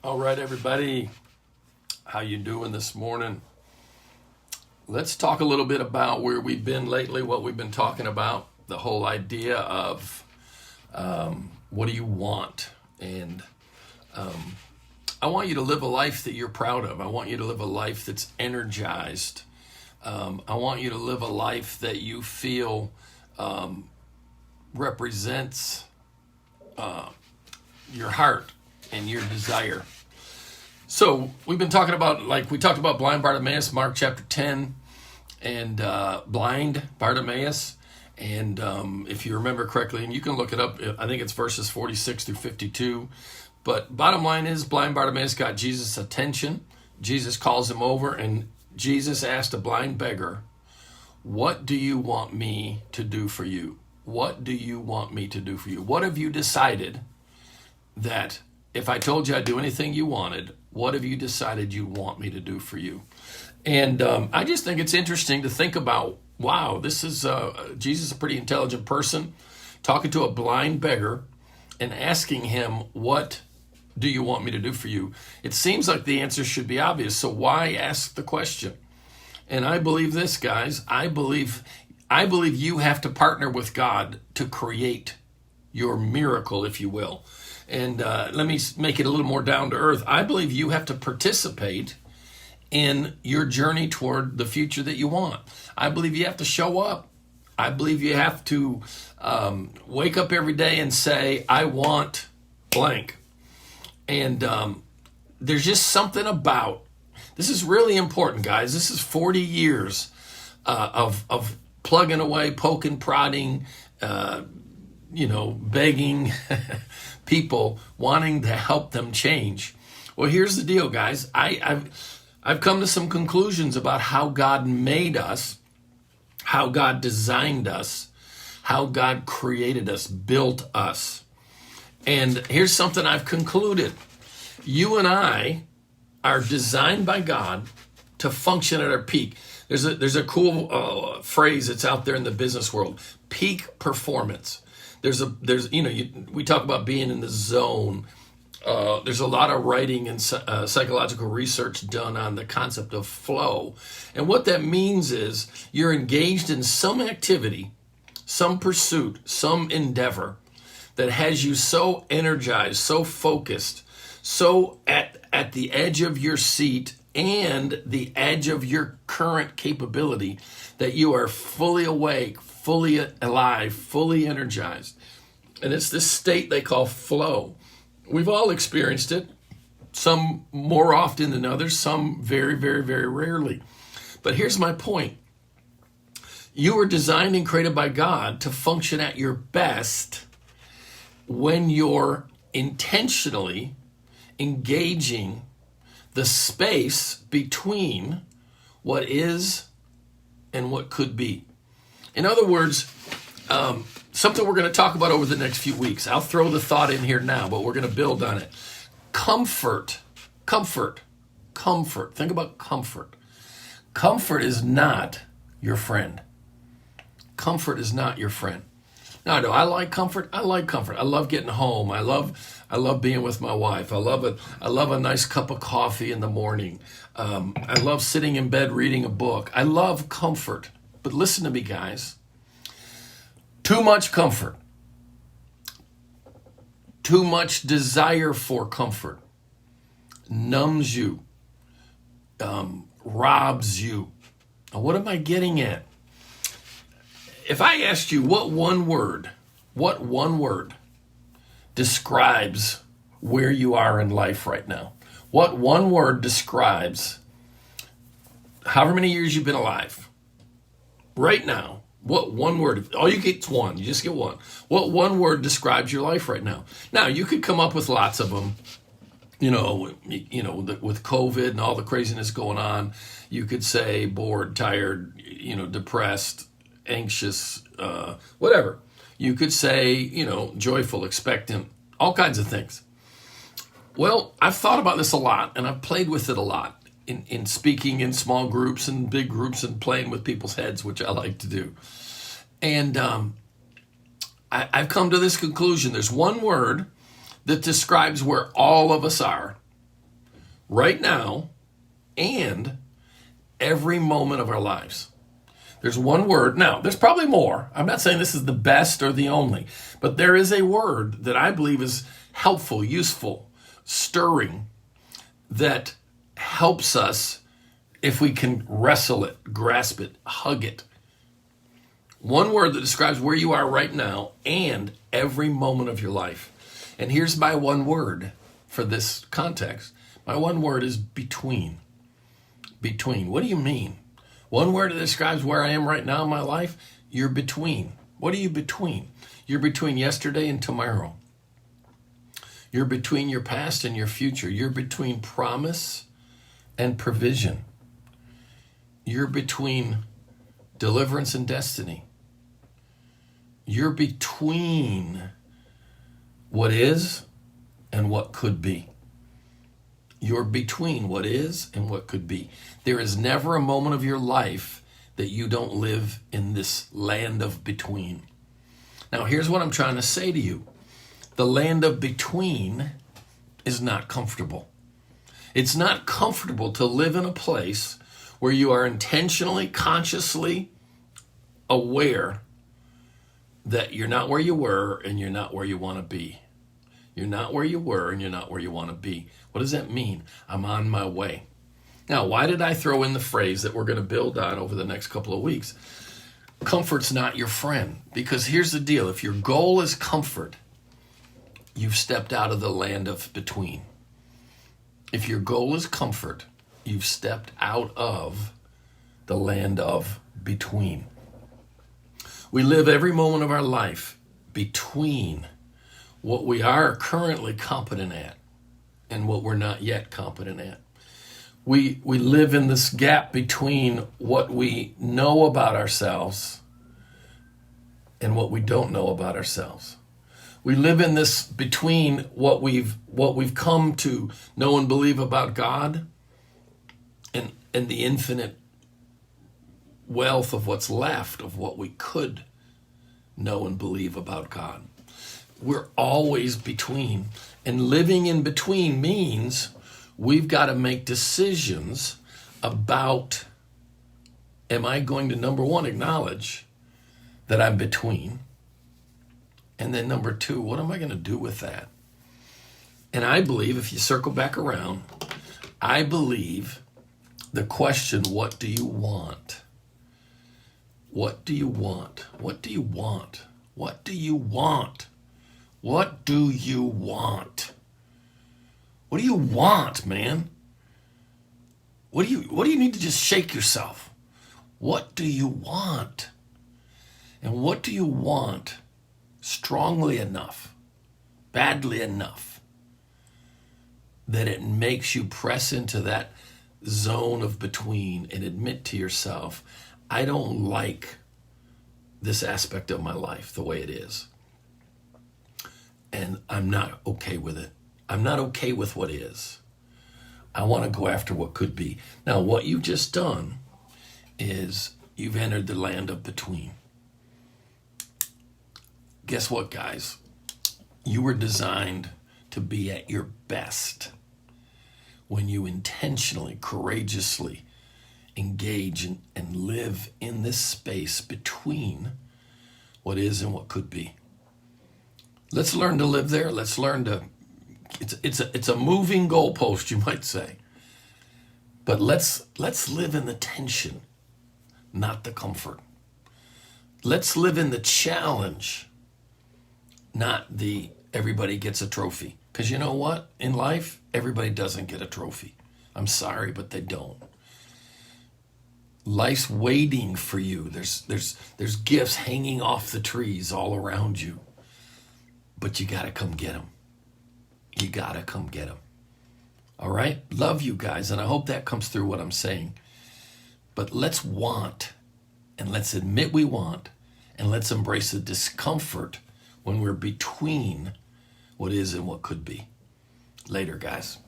All right, everybody, how you doing this morning? Let's talk a little bit about where we've been lately, what we've been talking about, the whole idea of what do you want? And I want you to live a life that you're proud of. I want you to live a life that's energized. I want you to live a life that you feel represents your heart and your desire. So we've been talking about, we talked about blind Bartimaeus, Mark chapter 10, and blind Bartimaeus. And if you remember correctly, and you can look it up, I think it's verses 46 through 52. But bottom line is, blind Bartimaeus got Jesus' attention. Jesus calls him over, and Jesus asked a blind beggar, "What do you want me to do for you? What do you want me to do for you? What have you decided that if I told you I'd do anything you wanted, what have you decided you want me to do for you?" And I just think it's interesting to think about, wow, this is Jesus, a pretty intelligent person, talking to a blind beggar and asking him, "What do you want me to do for you?" It seems like the answer should be obvious. So why ask the question? And I believe this, guys. I believe you have to partner with God to create your miracle, if you will. And let me make it a little more down to earth. I believe you have to participate in your journey toward the future that you want. I believe you have to show up. I believe you have to wake up every day and say, "I want blank." And there's just something about, this is really important, guys. This is 40 years of plugging away, poking, prodding, begging people, wanting to help them change. Well, here's the deal, guys. I've come to some conclusions about how God made us, how God designed us, how God created us, built us. And here's something I've concluded. You and I are designed by God to function at our peak. There's a cool phrase that's out there in the business world: peak performance. We talk about being in the zone. There's a lot of writing and psychological research done on the concept of flow. And what that means is you're engaged in some activity, some pursuit, some endeavor that has you so energized, so focused, so at the edge of your seat and the edge of your current capability that you are fully awake, fully alive, fully energized. And it's this state they call flow. We've all experienced it, some more often than others, some very, very, very rarely. But here's my point. You were designed and created by God to function at your best when you're intentionally engaging the space between what is and what could be. In other words, something we're going to talk about over the next few weeks. I'll throw the thought in here now, but we're going to build on it. Comfort. Think about comfort. Comfort is not your friend. Comfort is not your friend. Now, do I like comfort? I like comfort. I love getting home. I love being with my wife. I love a nice cup of coffee in the morning. I love sitting in bed reading a book. I love comfort. But listen to me, guys. Too much comfort, too much desire for comfort numbs you, robs you. Now, what am I getting at? If I asked you what one word describes where you are in life right now? What one word describes however many years you've been alive right now? What one word? All you get is one. You just get one. What one word describes your life right now? Now, you could come up with lots of them. With COVID and all the craziness going on, you could say bored, tired, depressed, anxious, whatever. You could say, joyful, expectant, all kinds of things. Well, I've thought about this a lot, and I've played with it a lot in speaking in small groups and big groups and playing with people's heads, which I like to do. And I've come to this conclusion. There's one word that describes where all of us are, right now and every moment of our lives. There's one word. Now, there's probably more. I'm not saying this is the best or the only, but there is a word that I believe is helpful, useful, stirring, that helps us if we can wrestle it, grasp it, hug it. One word that describes where you are right now and every moment of your life. And here's my one word for this context. My one word is between. Between. What do you mean? One word that describes where I am right now in my life, you're between. What are you between? You're between yesterday and tomorrow. You're between your past and your future. You're between promise and provision. You're between deliverance and destiny. You're between what is and what could be. You're between what is and what could be. There is never a moment of your life that you don't live in this land of between. Now, here's what I'm trying to say to you. The land of between is not comfortable. It's not comfortable to live in a place where you are intentionally, consciously aware that you're not where you were and you're not where you want to be. You're not where you were and you're not where you want to be. What does that mean? I'm on my way. Now, why did I throw in the phrase that we're going to build on over the next couple of weeks? Comfort's not your friend. Because here's the deal. If your goal is comfort, you've stepped out of the land of between. If your goal is comfort, you've stepped out of the land of between. We live every moment of our life between what we are currently competent at and what we're not yet competent at. We live in this gap between what we know about ourselves and what we don't know about ourselves. We live in this between what we've come to know and believe about God and the infinite wealth of what's left of what we could know and believe about God. We're always between. And living in between means we've got to make decisions about, am I going to, number one, acknowledge that I'm between? And then number two, what am I going to do with that? And I believe, if you circle back around, I believe the question, what do you want? What do you want? What do you want? What do you want? What do you want? What do you want, man? What do you need to just shake yourself? What do you want? And what do you want strongly enough, badly enough, that it makes you press into that zone of between and admit to yourself, I don't like this aspect of my life the way it is. And I'm not okay with it. I'm not okay with what is. I want to go after what could be. Now, what you've just done is you've entered the land of between. Guess what, guys? You were designed to be at your best when you intentionally, courageously engage and live in this space between what is and what could be. Let's learn to live there. Let's learn to, it's a moving goalpost, you might say. But let's live in the tension, not the comfort. Let's live in the challenge, not the everybody gets a trophy. Because you know what? In life, everybody doesn't get a trophy. I'm sorry, but they don't. Life's waiting for you. There's gifts hanging off the trees all around you. But you got to come get them. You got to come get them. All right? Love you guys, and I hope that comes through what I'm saying. But let's want, and let's admit we want, and let's embrace the discomfort when we're between what is and what could be. Later, guys.